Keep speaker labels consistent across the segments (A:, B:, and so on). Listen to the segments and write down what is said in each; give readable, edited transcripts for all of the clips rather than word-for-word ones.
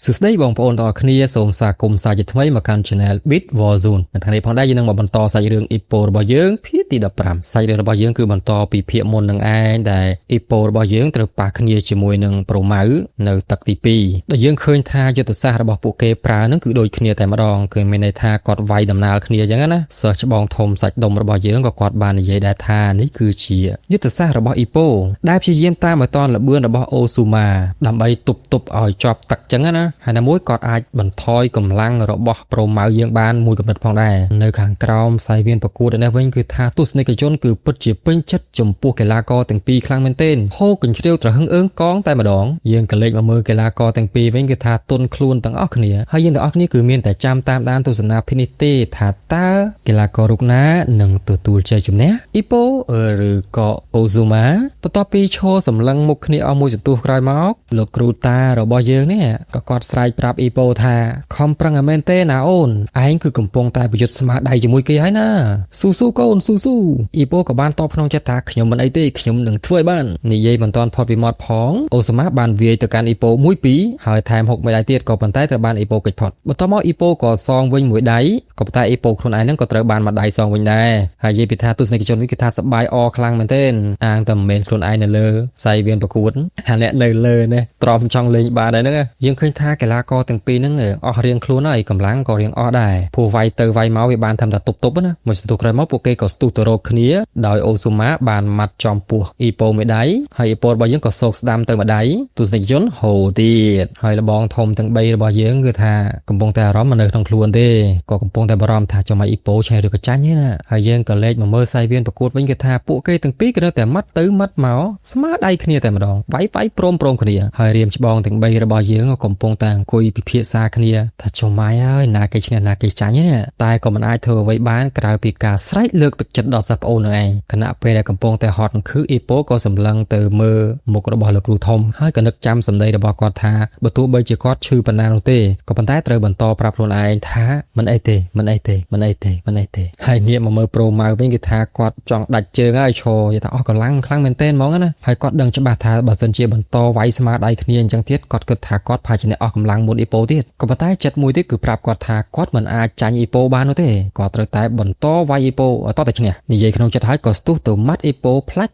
A: សួស្តីបងប្អូនទាំងអស់គ្នាសូមស្វាគមន៍សាជាថ្មីមកកាន់ Channel Bit Warzone នៅថ្ងៃនេះផងដែរយើងនឹងមកបន្តសាច់រឿង Ipo របស់យើងភាគទី15សាច់រឿងរបស់យើងគឺបន្តពីភាគមុននឹងឯងដែល Ipo របស់យើងត្រូវប៉ះគ្នាជាមួយនឹងប្រម៉ៅនៅទឹកទី2ដែលយើងឃើញថាយុទ្ធសាស្ត្ររបស់ពួកគេប្រើនឹងគឺដូចគ្នាតែម្ដងគឺមានន័យថាគាត់វាយដំណើរគ្នាអញ្ចឹងណាសិស្សច្បងធំសាច់ដុំរបស់យើងក៏គាត់បាននិយាយដែរថានេះគឺជាយុទ្ធសាស្ត្ររបស់ Ipo ដែលព្យាយាមតាមឲ្យតាន់លបឿនរបស់ Ozuma ដើម្បីទប់ឲ្យជាប់ទឹកអញ្ចឹងណាហើយណាមួយគាត់អាចបន្ថយកម្លាំងរបស់ប្រម៉ៅយើងបានមួយកម្រិតផងដែរនៅខាងក្រោមសាយវានប្រកួតនេះវិញគឺថាទស្សនិកជនគឺពិតជាពេញចិត្តចំពោះកីឡាករទាំងពីរខ្លាំងមែនទែនហូរកញ្ជ្រៀវត្រហឹងអើងកងតែម្ដងយើងក៏លេចមកមើលកីឡាករទាំងពីរវិញគឺថាទុនខ្លួនទាំងអស់គ្នាហើយយើងទាំងអស់គ្នាគឺមានតែចាំតាមដានទស្សនាភិនិទេថាតើកីឡាកររូបណានឹងទទួលជ័យជំនះ Ipo ឬក៏ Ozuma បន្ទាប់ពីឈរសម្លឹងមុខគ្នាអស់មួយសន្ទុះក្រោយមកលោកគ្រូតារបស់យើងនេះក៏គាត់ស្រែកប្រាប់ Ipo ថាខំប្រឹងឲ្យមែនទេណាអូនឯងគឺកំពុងតែប្រយុទ្ធស្មារតីជាមួយគេហើយណាស៊ូកូនស៊ូ Ipo ក៏បានតបក្នុងចិត្តថាខ្ញុំមិនអីទេខ្ញុំនឹងធ្វើឲ្យបាននិយាយមិនតាន់ផុតពីមាត់ផងអូសាម៉ាបានវាយទៅកាន់ Ipo 1-2ហើយថែមហុកមួយដៃទៀតក៏ប៉ុន្តែត្រូវបាន Ipo កិច្ចផុតបន្ទាប់មក Ipo ក៏សងវិញមួយដៃក៏ប៉ុន្តែ Ipo ខ្លួនឯងហ្នឹងក៏ត្រូវបានមួយដៃសងវិញដែរហើយនិយាយពីថាទស្សនិកជនវិញគឺថាសប្បាយអខ្លាំងមែនទែនអាងតែមិនមែនខ្លួនឯងនៅលើសាយវានប្រកួតអាអ្នកនៅលើនេះទ្រាំចង់លេងបានហើយហ្នឹងយើងឃើញថាកីឡាករទាំងពីរហ្នឹងអស់រៀងខ្លួនហើយកម្លាំងក៏រៀងអស់ដែរព្រោះវាយទៅវាយមកវាបានធ្វើតែទប់ណាមួយសន្ទុះក្រោយមកពួកគេក៏ស្ទុះទៅរកគ្នាដោយអូស៊ូម៉ាបានម៉ាត់ចំពោះ Ipo មួយដៃហើយ Ipo របស់យើងក៏សោកស្ដាំទៅមួយដៃទស្សនិកជនហូរទៀតហើយលបងធំទាំង3របស់យើងគឺថាកំពុងតែអារម្មណ៍នៅក្នុងខ្លួនទេក៏កំពុងតែបារម្ភថាចុះមក Ipo ឆ្នៃឬក៏ចាញ់ទេណាហើយយើងក៏លេចមកមើលសាយវានប្រកួតវិញគឺថាពួកគេទាំងពីរក៏នៅតែម៉ាត់ទៅម៉ាត់មកស្មើដៃគ្នាតែម្ដងវាយព្រមគ្នាហើយរៀមច្បងទាំង3របស់យើងក៏កំពុងតែអង្គុយពិភាក្សាគ្នាថាចុះម៉ៃហើយណាគេឈ្នះណាគេចាញ់ទេតែក៏មិនអាចធ្វើអ្វីបានក្រៅពីការស្រែកលើកទឹកចិត្តដល់សិស្សប្អូននឹងឯងខណៈពេលដែលកំពុងតែហត់នឹងគឺ Ipo ក៏សម្លឹងទៅមើលមុខរបស់លោកគ្រូធំហើយក៏នឹកចាំសម្ដីរបស់គាត់ថាបើទោះបីជាគាត់ឈឺប៉ុណ្ណានោះទេក៏ប៉ុន្តែត្រូវបន្តប្រាប់ខ្លួនឯងថាមិនអីទេហើយងាកមកមើលប្រូម៉ៅវិញគឺថាគាត់ចង់ដាច់ជើងហើយឈរនិយាយថាអស់កម្លាំងខ្លាំងមែនទែនហ្មងណាហើយគាត់ដឹងច្បាស់ថាបើសិនជាបន្តវាយស្មារតីគ្នាអញ្ចឹងទៀតគាត់គិតថាគាត់ប្រហែលជាអស់កម្លាំងមុន Ipo ទៀតក៏ប៉ុន្តែចិត្តមួយទៀតគឺប្រាប់គាត់ថាគាត់មិនអាចចាញ់ Ipo បាននោះទេគាត់ត្រូវតែបន្តវាយ Ipo ឲ្យតតែឈ្នះនិយាយក្នុងចិត្តហើយក៏ស្ទុះទៅម៉ាត់ Ipo ផ្លា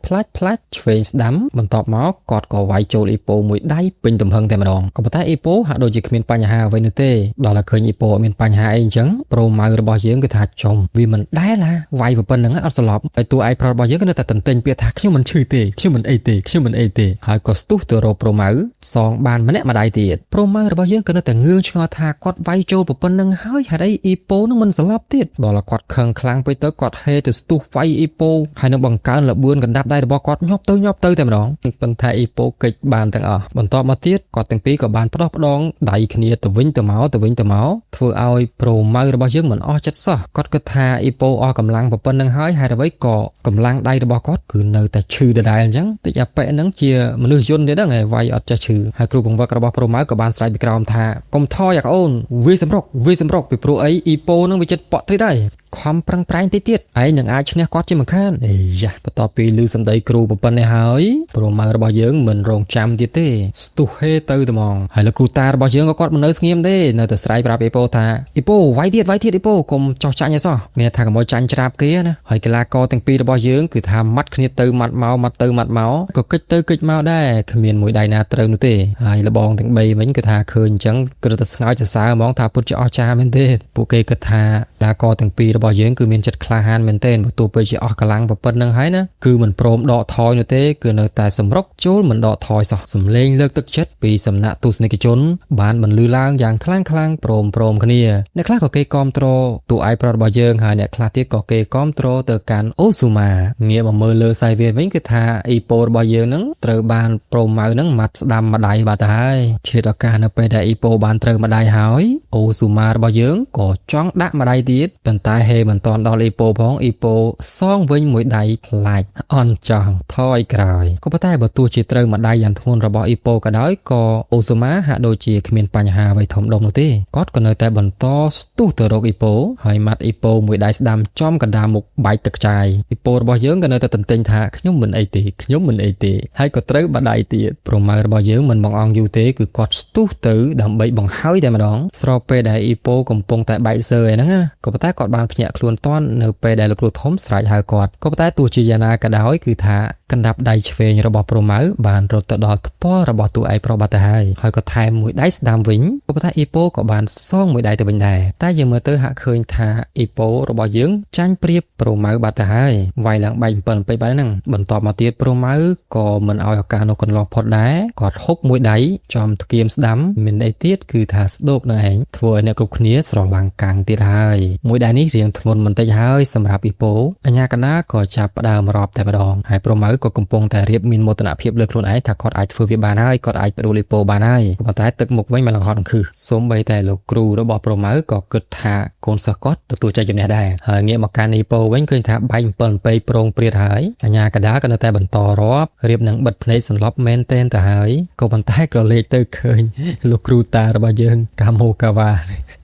A: ច់ឆ្វេងស្ដាំបន្ទាប់មកគាត់ក៏វាយចូល Ipo មួយដៃពេញទំហឹងតែម្ដងក៏ប៉ុន្តែ Ipo ហាក់ដូចជាគ្មានបញ្ហាអ្វីនោះទេដល់តែឃើញ Ipo អត់មានបញ្ហាអីអញ្ចឹងប្រូម៉ៅរបស់យើងគឺថាចំវាមិនដែលណាវាយប៉ុណ្្នឹងអត់ស្លាប់ហើយតួឯកប្រុសរបស់យើងក៏នៅតែតន្ទិញពាក្យថាខ្ញុំមិនឈឺទេខ្ញុំមិនអីទេហើយក៏ស្ទុះទៅរកប្រូម៉ៅសងបានម្នាក់ម្ដាយទៀតប្រូម៉ៅរបស់យើងក៏នៅតែងឿងឆ្ងល់ថាគាត់វាយចូលប៉ុណ្្នឹងហើយហេតុអី Ipo នឹងមិនស្លាប់ទៀតដល់គាត់ខឹងខ្លាំងពេកទៅគាត់ហេទៅស្ទុះវាយ Ipo ហើយនឹងបង្កើនលបឿនកណ្ដាប់ដៃរបស់គាត់ញាប់ទៅតែម្ដងប៉ុន្តែ Ipo កិច្ចបានទាំងអស់បន្ទាប់មកទៀតគាត់ទាំងពីរក៏បានផ្ដោះផ្ដងដៃគ្នាទៅវិញទៅមកធ្វើឲ្យប្រូម៉ៅរបស់យើងមិនអស់ចិត្តសោះគាត់គិតថា Ipo អស់កម្លាំងប៉ុណ្្នឹងហើយហេតុអ្វីក៏កម្លាំងដៃរបស់គាត់គឺនៅតែឈឺដដែលអញ្ចឹងតិចអាប៉ែហ្នឹងជាមនុស្សយន្តទៀតហ្នឹងឯងវាយអត់ចេះឈឺហើយគ្រូបង្វឹករបស់ប្រូម៉ៅក៏បានស្រែកពីក្រោមថាកុំថយអាកអូនវាសម្រុកពីព្រោះអី Ipo ហ្នឹងវាចិត្តប៉ក់ត្រីដែរខំប្រឹងប្រែងតិចទៀតឯងនឹងអាចឈ្នះគាត់ជាមិនខានយ៉ាបន្ទាប់ពីឮសម្ដីគ្រូប៉ុណ្ណេះហើយប្រូម៉ៅរបស់យើងមិនរងចាំទៀតទេស្ទុះហេទៅត្មងហើយលោកគ្រូតារបស់យើងក៏គាត់មិននៅស្ងៀមទេនៅតែស្រែកប្រាប់ Ipo ថា Ipo វាយទៀត Ipo កុំចោះចាញ់ឲ្យសោះមានថាកុំឲ្យចាញ់ច្រាបគេណាហើយកីឡាករទាំងពីររបស់យើងគឺថាម៉ាត់គ្នាទៅម៉ាត់មកក៏កិច្ចទៅកិច្ចមកដែរគ្មានមួយដៃណាត្រូវនោះទេហើយលបងទាំង3វិញគឺថាឃើញអញ្ចឹងគឺទៅស្ងើចសរសើរហ្មងថាពុតជាអស្ចារ្យមែនទេពួកគេគិតថាកីឡាករទាំងពីររបស់យើងគឺមានចិត្តក្លាហានមែនទែនបើទោះបីជាអស់កម្លាំងប៉ុណ្្នឹងហើយណាគឺមិនព្រមដកថយនោះទេគឺនៅតែសម្រុកចូលមិនដកថយសោះសំឡេងលើកទឹកចិត្តពីសំណាក់ទស្សនិកជនបានបន្លឺឡើងយ៉ាងខ្លាំងព្រមគ្នាអ្នកខ្លះក៏គេគាំទ្រតួឯកប្រុសរបស់យើងហើយអ្នកខ្លះទៀតក៏គេគាំទ្រទៅកាន់អូស៊ូម៉ាងាកមកមើលលើសាយវានវិញគឺថា Ipo របស់យើងនឹងត្រូវបានប្រូម៉ៅនឹងម៉ាត់ស្ដាំម្ដាយបាត់ទៅហើយឆ្លៀតឱកាសនៅពេលដែល Ipo បានត្រូវម្ដាយហើយអូស៊ូម៉ារបស់យើងក៏ចង់ដាក់ម្ដាយទៀតប៉ុន្តែហេមិនតាន់ដល់ Ipo ផង Ipo សងវិញមួយដៃផ្លាច់អន់ចង់ថយក្រោយក៏ប៉ុន្តែបើទោះជាត្រូវម្ដាយយ៉ាងធ្ងន់របស់ Ipo ក៏ដោយក៏អូស៊ូម៉ាហាក់ដូចជាគ្មានបញ្ហាអ្វីធំដុំនោះទេគាត់ក៏នៅតែបន្តស្ទុះទៅរក Ipo ហើយម៉ាត់ Ipo មួយដៃស្ដាំចំកណ្ដាលមុខបែកទឹកចាយ Ipo របស់យើងក៏នៅតែទន្ទិញថាខ្ញុំមិនអីទេហើយក៏ត្រូវម្ដាយទៀតប្រម៉ៅរបស់យើងមិនបងអង្គយូរទេគឺគាត់ស្ទុះ ទៅដើម្បីបង្ហើយតែម្ដងស្របពេលដែលអ៊ីប៉ូកំពុងតែបែកសើហ្នឹងក៏ប៉ុន្តែគាត់បានភ្ញាក់ខ្លួនតាន់នៅពេលដែលលោកគ្រូធំស្រែកហៅគាត់ក៏ប៉ុន្តែទោះជាយ៉ាងណាក៏ដោយគឺថាកណ្ដាប់ដៃឆ្វេងរបស់ប្រម៉ៅបានរត់ទៅដល់ថ្ពាល់របស់តួឯកប្រុសបាត់ទៅហើយក៏ថែមមួយដៃស្ដាំវិញក៏ប៉ុន្តែអ៊ីប៉ូក៏បានសងមួយដៃទៅវិញដែរតែយើងមើលទៅហាក់ឃើញថាអ៊ីប៉ូរបស់យើងចាញ់ព្រៀបប្រម៉ៅបាត់ទៅហើយវាយឡើងបែក7ពេកបែបហ្នឹងបន្ទាប់មកទៀតប្រម៉ៅក៏មិនឲ្យឱកាសនោះកន្លងផុតដែរគាត់ហុកមួយដៃចំថ្គាមស្ដាំមានអីទៀតគឺថាស្ដោកនឹងឯងធ្វើឲ្យអ្នកគ្រប់គ្នាស្រឡាំងកាំងទៀតហើយមួយដៃនេះរៀងធ្ងន់បន្តិចហើយសម្រាប់អ៊ីប៉ូអញ្ញាកណ្ដាលក៏ចាប់ផ្ដើមរាប់តែម្ដងហើយប្រម៉ៅក៏កំពុងតែរៀបមានមោទនភាពលើខ្លួនឯងថាគាត់អាចធ្វើវាបានហើយគាត់អាចបដូរលីប៉ូបានហើយប៉ុន្តែទឹកមុខវិញមិនលង្ហត់នឹងខឹសសូម្បីតែលោកគ្រូរបស់ប្រម៉ៅក៏គិតថាកូនសិស្សគាត់ទទួលចែកជំនះដែរហើយងាកមកកាន់អ៊ីប៉ូវិញឃើញថាបែក7ពេកប្រងព្រាតហើយអញ្ញាកណ្ដាលក៏នៅតែបន្តរាប់រៀបនឹងបិទភ្នែកសន្លប់មែនតែនទៅហើយក៏ប៉ុន្តែក៏លេចទៅឃើញលោកគ្រូតារបស់យើងកាម៉ូកាវ៉ា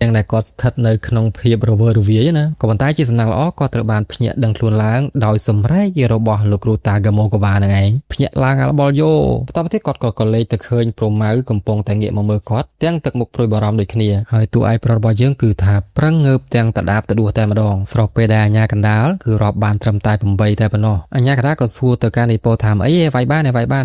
A: ទាំងដែលគាត់ស្ថិតនៅក្នុងភាពរវើរវាយណាក៏ប៉ុន្តែជាសំណាងល្អគាត់ត្រូវបានភ្ញាក់ដឹងខ្លួនឡើងដោយសម្រែករបស់លោកគ្រូតាកាម៉ូកាវ៉ានឹងឯងភ្ញាក់ឡើងអាល់បលយោបន្តមកទៀតគាត់ក៏លេចទៅឃើញប្រម៉ៅកំពុងតែងាកមកមើលគាត់ទាំងទឹកមុខព្រួយបារម្ភដូចគ្នាហើយតួឯកប្រុសរបស់យើងគឺថាប្រឹងងើបទាំងតដាបតដួសតែម្ដងស្របពេលដែលអញ្ញាកណ្ដាលគឺរាប់បានត្រឹមតែ8តែប៉ុណ្ណោះអញ្ញាកណ្ដាលក៏សួរទៅកាន់អ៊ីប៉ូថាអីវាយបាន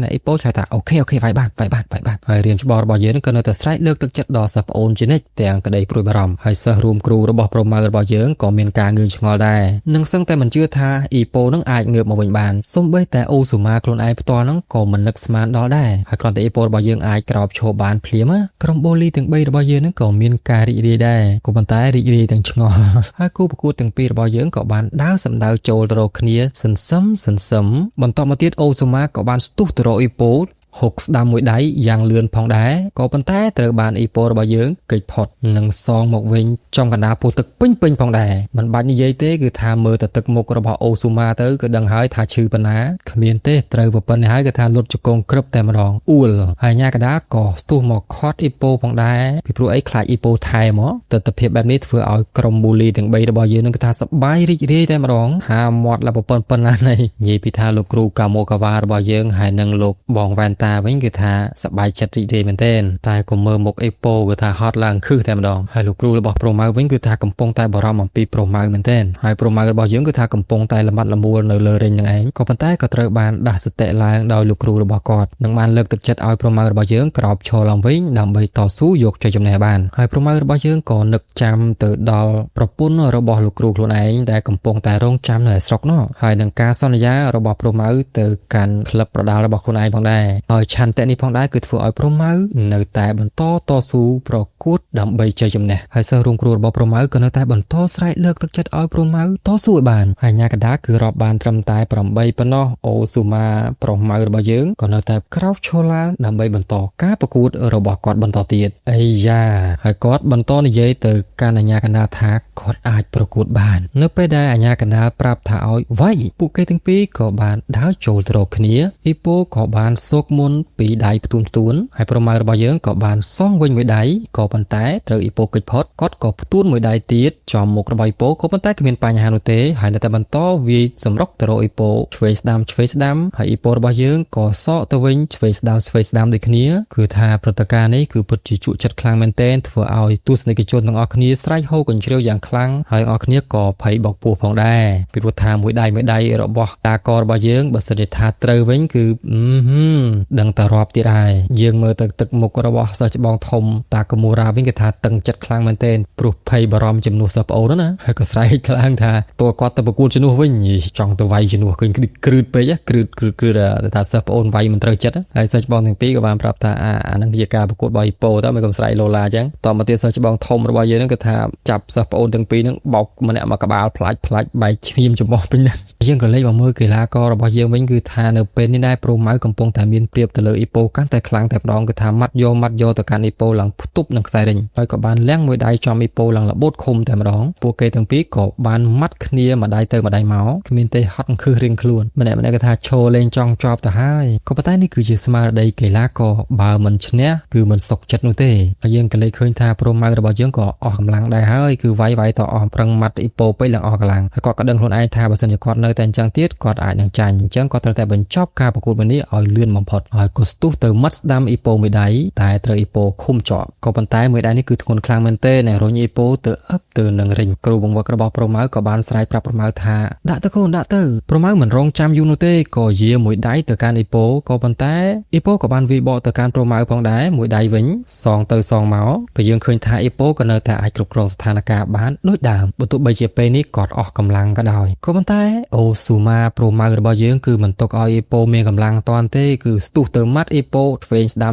A: អ៊ីប៉ូឆ្លើយថាអូខេវាយបានហើយរៀនច្បងរបស់យើងក៏នៅតែស្រែកលើកទឹកចិត្តដល់សិស្សប្អូនជានិច្ចទាំងក្តីព្រួយបារម្ភហើយសិស្សរួមគ្រូរបស់ប្រម៉ៅរបស់យើងក៏មានការងឿងឆ្ងល់ដែរនឹងសឹងតែមិនជឿថាអ៊ីប៉ូនឹងអាចងើបមកវិញបានសូម្បីតែអូស៊ូម៉ាខ្លួនឯងផ្ទាល់នឹងក៏មិននឹកស្មានដល់ដែរហើយគ្រាន់តែអ៊ីប៉ូរបស់យើងអាចក្រោបឈរបានភ្លាមក្រុមបូលីទាំង3របស់យើងនឹងក៏មានការរីករាយដែរក៏ប៉ុន្តែរីករាយទាំងឆ្ងល់ហើយគូប្រកួតទាំងពីររបស់យើងក៏បានដើរសម្ដៅចូលទៅរកគ្នាសន្សឹមបន្តមកទៀតអូស៊ូម៉ាក៏បានស្ទុះទៅរកអ៊ីប៉ូហុកស្ដាំមួយដៃយ៉ាងលឿនផងដែរក៏ប៉ុន្តែត្រូវបានអ៊ីប៉ូរបស់យើងគេចផុតនិងសងមកវិញចំកណ្ដាលពោះទឹកពេញផងដែរមិនបាច់និយាយទេគឺថាមើលតែទឹកមុខរបស់អូស៊ូម៉ាទៅក៏ដឹងហើយថាឈឺប៉ុណ្ណាគ្មានទេត្រូវប៉ុណ្ណេះហើយគឺថាលុតជង្គង់ក្រឹបតែម្ដងអ៊ូលហើយញ៉ាកណ្ដាលក៏ស្ទុះមកខាត់អ៊ីប៉ូផងដែរពីព្រោះអីខ្លាចអ៊ីប៉ូថែមកទស្សនវិជ្ជាបែបនេះធ្វើឲ្យក្រុមប៊ូលីទាំង3របស់យើងនឹងគឺថាសប្បាយរីករាយតែម្ដងហាមាត់ឡាប៉ុណ្ណានេះនិយាយពីថាលោកគ្រូកាម៉ូកាវ៉ារបស់យើងហើយនឹងលោកបងវ៉ែនតាវិញគឺថាសប្បាយចិត្តរីករាយមែនទែនតែក៏មើលមុខអ៊ីប៉ូគឺថាហត់ឡើងខឹសតែម្ដងហើយលោកគ្រូរបស់ប្រម៉ៅវិញគឺថាកំពុងតែបារម្ភអំពីប្រម៉ៅមែនទែនហើយប្រម៉ៅរបស់យើងគឺថាកំពុងតែល្មាត់ល្មួលនៅលើរេងនឹងឯងក៏ប៉ុន្តែក៏ត្រូវបានដាស់សតិឡើងដោយលោកគ្រូរបស់គាត់នឹងបានលើកទឹកចិត្តឲ្យប្រម៉ៅរបស់យើងក្រោបឈរឡើងវិញដើម្បីតស៊ូយកជ័យជំនះបានហើយប្រម៉ៅរបស់យើងក៏នឹកចាំទៅដល់ប្រពន្ធរបស់លោកគ្រូខ្លួនឯងដែលកំពុងតែរងចាំនៅឯស្រុកនោះហើយនឹងការសន្យារបស់ប្រម៉ៅទៅកាន់ក្លឹបប្រដាល់របស់ខ្លួនឯងផងដែរហើយឆន្ទៈនេះផងដែរគឺធ្វើឲ្យប្រម៉ៅនៅតែបន្តតស៊ូប្រកួតដើម្បីជ័យជំនះហើយសិស្សរួមគ្រូរបស់ប្រម៉ៅក៏នៅតែបន្តស្រែកលើកទឹកចិត្តឲ្យប្រម៉ៅតស៊ូឲ្យបានហើយញ៉ាកណ្ដាលគឺរាប់បានត្រឹមតែ8ប៉ុណ្ណោះអូស៊ូម៉ាប្រម៉ៅរបស់យើងក៏នៅតែក្រោកឈរឡើងដើម្បីបន្តការប្រកួតរបស់គាត់បន្តទៀតអីយ៉ាហើយគាត់បន្តនិយាយទៅកាន់អាជ្ញាកណ្ដាលថាគាត់អាចប្រកួតបាននៅពេលដែលអាជ្ញាកណ្ដាលប្រាប់ថាឲ្យវាយពួកគេទាំងពីរក៏បានដើរចូលទៅរកគ្នាអ៊ីប៉ូក៏បានសោកមុនពីដៃផ្ទួនហើយប្រម៉ៅរបស់យើងក៏បានសងវិញមួយដៃក៏ប៉ុន្តែត្រូវអ៊ីប៉ូគេចផុតគាត់ក៏ផ្ទួនមួយដៃទៀតចំមុខរបស់អ៊ីប៉ូក៏ប៉ុន្តែគ្មានបញ្ហានោះទេហើយនៅតែបន្តវាយសម្រុកទៅរកអ៊ីប៉ូឆ្វេងស្ដាំហើយអ៊ីប៉ូរបស់យើងក៏សក់ទៅវិញឆ្វេងស្ដាំដូចគ្នាគឺថាព្រឹត្តិការណ៍នេះគឺពិតជាជក់ចិត្តខ្លាំងមែនទែនធ្វើឲ្យទស្សនិកជនទាំងអស់គ្នាស្រែកហូរកញ្ជ្រៀវយ៉ាងខ្លាំងហើយអ្នកគ្នាក៏ភ័យបោកពោះផងដែរពីព្រោះថាមួយដៃរបស់តាករបស់យើងបើសិនជាថាត្រូវវិញគឺដឹងតែរាប់ទៀតហើយយើងមើលទៅទឹកមុខរបស់សិស្សច្បងធំតាកមូរ៉ាវិញគេថាតឹងចិត្តខ្លាំងមែនទែនព្រោះភ័យបារម្ភជំនួសសិស្សប្អូនណាហើយក៏ស្រែកខ្លាំងថាតើគាត់ទៅប្រកួតជំនួសវិញចង់ទៅវាយជំនួសឃើញគ្រឺតពេកគ្រឺតថាសិស្សប្អូនវាយមិនត្រូវចិត្តហើយសិស្សច្បងទាំងពីរក៏បានប្រាប់ថាអានឹងជាការប្រកួតរបស់អ៊ីប៉ូតើមិនកំស្រែកឡូឡាអញ្ចឹងតមកទៀតសិស្សច្បងធំរបស់យើងហ្នឹងគឺថាចាប់សិស្សប្អូនទាំងពីរហ្នឹងបោកម្នាក់មកក្បាលផ្លាច់បែកឈាមចំបោះពេញហ្នឹងយើងក៏លេចមកមើលកីឡាកររបស់យើងវិញគឺថានៅពេលនេះដែរប្រម៉ៅកំពុងតែមានព្រៀបទៅលើអ៊ីប៉ូកាន់តែខ្លាំងតែម្ដងគឺថាម៉ាត់យកទៅកាន់អ៊ីប៉ូឡើងផ្ទប់នឹងខ្សែរេញហើយក៏បានលាងមួយដៃចំអ៊ីប៉ូឡើងលបូតឃុំតែម្ដងពួកគេទាំងពីរក៏បានម៉ាត់គ្នាមួយដៃទៅមួយដៃមកគ្មានទេហត់ខឹសរៀងខ្លួនម្នាក់ក៏ថាឈរលេងចង់ជាប់ទៅហើយក៏ប៉ុន្តែនេះគឺជាស្មារតីកីឡាករបើមិនឈ្នះគឺមិនសុខចិត្តនោះទេហើយយើងក៏លេចឃើញថាប្រម៉ៅរបស់យើងក៏អស់កម្លាំងដែរហើយគឺវាយតអស់ប្រឹងម៉ាត់អ៊ីប៉ូពេកឡើងអស់កម្លាំងហើយគាត់ក៏ដឹងខ្លួនឯងថាបើសិនជាគាត់នៅតែអញ្ចឹងទៀតគាត់អាចនឹងចាញ់អញ្ចឹងគាត់ត្រូវតែបញ្ចប់ការប្រកួតមួយនេះឲ្យលឿនបំផុត ហើយក៏ស្ទុះទៅមាត់ស្ដាំអ៊ីប៉ូមួយដៃតែត្រូវអ៊ីប៉ូឃុំជាប់ក៏ប៉ុន្តែមួយដៃនេះគឺធ្ងន់ខ្លាំងមែនទេអ្នករុញអ៊ីប៉ូទៅអឹបទៅនឹងរិញគ្រូបង្វឹករបស់ប្រម៉ៅក៏បានស្រែកប្រាប់ប្រម៉ៅថាដាក់ទៅកូនដាក់ទៅប្រម៉ៅមិនរងចាំយូរនោះទេក៏យាមួយដៃទៅកាន់អ៊ីប៉ូក៏ប៉ុន្តែអ៊ីប៉ូក៏បានវាយបកទៅកាន់ប្រម៉ៅផងដែរមួយដៃវិញសងទៅសងមកក៏យើងឃើញថាអ៊ីប៉ូក៏នៅតែអាចគ្រប់គ្រងស្ថានភាពបានដូចដើមបើទោះបីជាពេលនេះគាត់អស់កម្លាំងក៏ដោយក៏ប៉ុន្តែអូស៊ូម៉ាប្រម៉ៅរបស់យើងគឺមិនទុកឲ្យអ៊ីប៉ូមានកម្លាំងតាន់ទេគឺស្ទុះទៅម៉ាត់អ៊ីប៉ូឆ្វេងស្ដាំ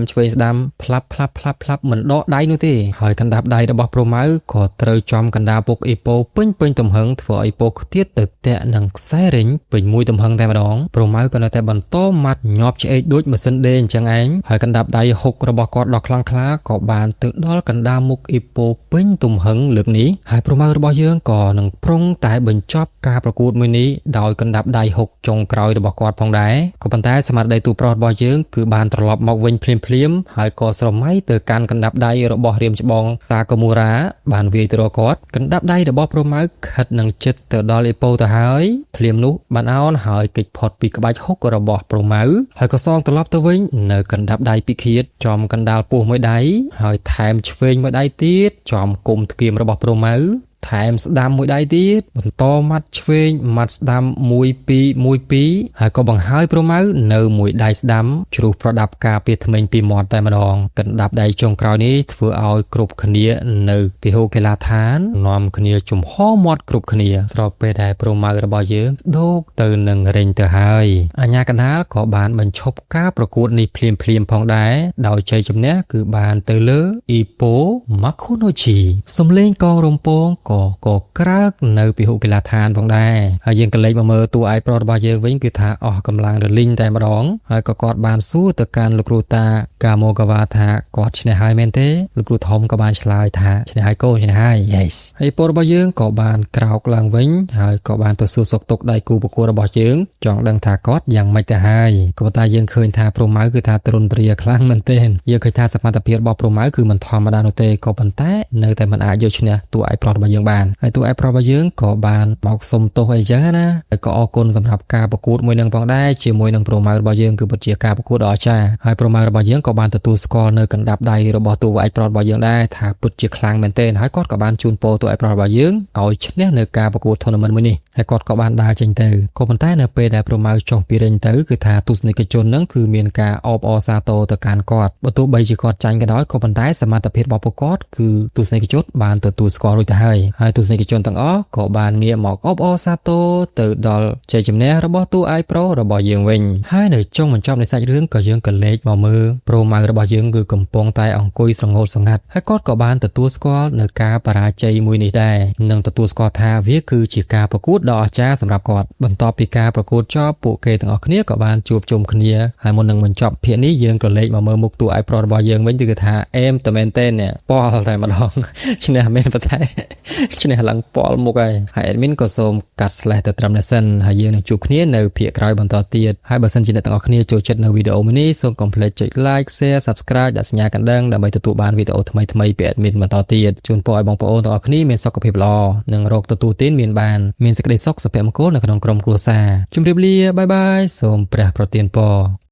A: ផ្លាប់មិនដកដៃនោះទេហើយកណ្ដាប់ដៃរបស់ប្រម៉ៅក៏ត្រូវចំកណ្ដាលពុកអ៊ីប៉ូពេញទំហឹងធ្វើឲ្យអ៊ីប៉ូខ្ទាតទៅតាក់នឹងខ្សែរិញពេញមួយទំហឹងតែម្ដងប្រម៉ៅក៏នៅតែបន្តម៉ាត់ញាប់ឆ្អេកដូចម៉ាស៊ីនដេរអញ្ចឹងឯងហើយកណ្ដាប់ដៃហុករបស់គាត់ដ៏ខ្លាំងក្លាក៏បានទៅដល់កណ្ដាលមុខអ៊ីប៉ូពេញទំហឹងលើកនេះហើយប្រម៉ៅរបស់យើងក៏នឹងប្រុងតែបញ្ចប់ការប្រកួតមួយនេះដោយកណ្ដាប់ដៃហុកចុងក្រោយរបស់គាត់ផងដែរក៏ប៉ុន្តែសមាជិកទូប្រុសរបស់យើងគឺបានត្រឡប់មកវិញភ្លាមហើយក៏ស្រមៃទៅកាន់កណ្ដាប់ដៃរបស់រាមច្បងតាកូមូរ៉ាបានវាយទៅរកគាត់កណ្ដាប់ដៃរបស់ប្រម៉ៅខិតនឹងចិត្តទៅដល់អ៊ីប៉ូទៅហើយភ្លាមនោះបានអោនហើយគេចផុតពីក្បាច់ហុករបស់ប្រម៉ៅហើយក៏សងត្រឡប់ទៅវិញនៅកណ្ដាប់ដៃពីឃាតចំកណ្ដាលពោះមួយដៃហើយថែមឆ្វេងមួយដៃទៀតចំគុំធ្គាមរបស់ប្រម៉ៅថែមស្ដាំមួយដៃទៀតបន្តម៉ាត់ឆ្វេងម៉ាត់ស្ដាំ1-2ហើយក៏បង្ហើយប្រម៉ៅនៅមួយដៃស្ដាំជ្រុះប្រដាប់ការពារថ្មិញពីមាត់តែម្ដងកណ្ដាប់ដៃចុងក្រោយនេះធ្វើឲ្យគ្រប់គ្នានៅពិហូកេឡាឋាននាំគ្នាជំហរមាត់គ្រប់គ្នាស្របពេលដែលប្រម៉ៅរបស់យើងដូកទៅនឹងរិញទៅហើយអាញាកណ្ដាលក៏បានបញ្ឈប់ការប្រកួតនេះភ្លាមផងដែរដោយជ័យជំនះគឺបានទៅលើអ៊ីប៉ូម៉ាខូណូជីសំលេងកងរំពងក៏ក្រើកនៅពិហុកីឡាដ្ឋានផងដែរហើយយើងក៏លេចមកមើលតួឯកប្រុសរបស់យើងវិញគឺថាអស់កម្លាំងរលីងតែម្ដងហើយក៏គាត់បានសួរទៅកាន់លោកគ្រូតាកាម៉ូកាវ៉ាថាគាត់ឈ្នះហើយមែនទេលោកគ្រូធំក៏បានឆ្លើយថាឈ្នះហើយកូនឈ្នះហើយ yes ហើយពលរបស់យើងក៏បានក្រោកឡើងវិញហើយក៏បានទៅសួរសុខទុក្ខដៃគូប្រកួតរបស់យើងចង់ដឹងថាគាត់យ៉ាងម៉េចទៅហើយក៏ប៉ុន្តែយើងឃើញថាប្រម៉ៅគឺថាទ្រន់ទ្រាខ្លាំងមែនទែនយើងឃើញថាសមត្ថភាពរបស់ប្រម៉ៅគឺមិនធម្មតានោះទេក៏ប៉ុន្តែនៅតែមិនអាចយកឈ្នះតួឯកប្រុសរបស់យើងបានហើយតួឯកប្រុសរបស់យើងក៏បានមកសុំទោសអីចឹងណាហើយក៏អរគុណសម្រាប់ការប្រកួតមួយនឹងផងដែរជាមួយនឹងប្រម៉ៅរបស់យើងគឺពិតជាការប្រកួតដ៏អស្ចារ្យហើយប្រម៉ៅរបស់យើងក៏បានទទួលស្គាល់នៅកណ្ដាប់ដៃរបស់តួឯកប្រុសរបស់យើងដែរថាពិតជាខ្លាំងមែនទែនហើយគាត់ក៏បានជូនពរតួឯកប្រុសរបស់យើងឲ្យឈ្នះនៅការប្រកួត tournament មួយនេះហើយគាត់ក៏បានដើរចេញទៅក៏ប៉ុន្តែនៅពេលដែលប្រម៉ៅចុះពីរិញទៅគឺថាទស្សនិកជននឹងគឺមានការអបអរសាទរទៅកាន់គាត់បើទោះបីជាគាត់ចាញ់ក៏ដោយក៏ប៉ុន្តែសមត្ថភាពរបស់ពួកគាត់គឺទស្សនិកជនបានទទួលស្គាល់រួចទៅហើយទស្សនិកជនទាំងអស់ក៏បានងាកមកអបអរសាទរទៅដល់ជ័យជំនះរបស់តួឯកប្រុសរបស់យើងវិញហើយនៅចុងបញ្ចប់នៃសាច់រឿងក៏យើងក៏លេចមកមើលប្រម៉ៅរបស់យើងគឺកំពុងតែអង្គុយស្រងោលស្រងាត់ហើយគាត់ក៏បានទទួលស្គាល់នៅការបរាជ័យមួយនេះដែរនិងទទួលស្គាល់ថាវាគឺជាការប្រកួតដ៏អស្ចារ្យសម្រាប់គាត់បន្ទាប់ពីការប្រកួតចប់ពួកគេទាំងអស់គ្នាក៏បានជួបជុំគ្នាហើយមុននឹងបញ្ចប់ភាគនេះយើងក៏លេចមកមើលមុខតួឯកប្រុសរបស់យើងវិញគឺថាអេមតែមែនទេនេះប៉លតែម្ដងឈ្នះមែនប៉ុន្តែឈ្នះឡើងប៉លមុខហើយ admin ក៏សូមកាត់ slash ទៅត្រឹមនេះសិនហើយយើងនឹងជួបគ្នានៅភាគក្រោយបន្តទៀតហើយបើសិនជាអ្នកទាំងអស់គ្នាចូលចិត្តនៅវីដេអូនេះសូមកុំភ្លេចចុច like share subscribe ដាក់សញ្ញាកណ្ដឹងដើម្បីទទួលបានវីដេអូថ្មីៗពី admin បន្តទៀតជូនពរឲ្យបងប្អូនទាំងអស់គ្នាមានសុខភាពល្អនិងរកទទួលទានមានសេចក្តីសុខសុភមង្គលនៅក្នុងក្រុមគ្រួសារជម្រាបលាបាយបាយសូមព្រះប្រទានពរ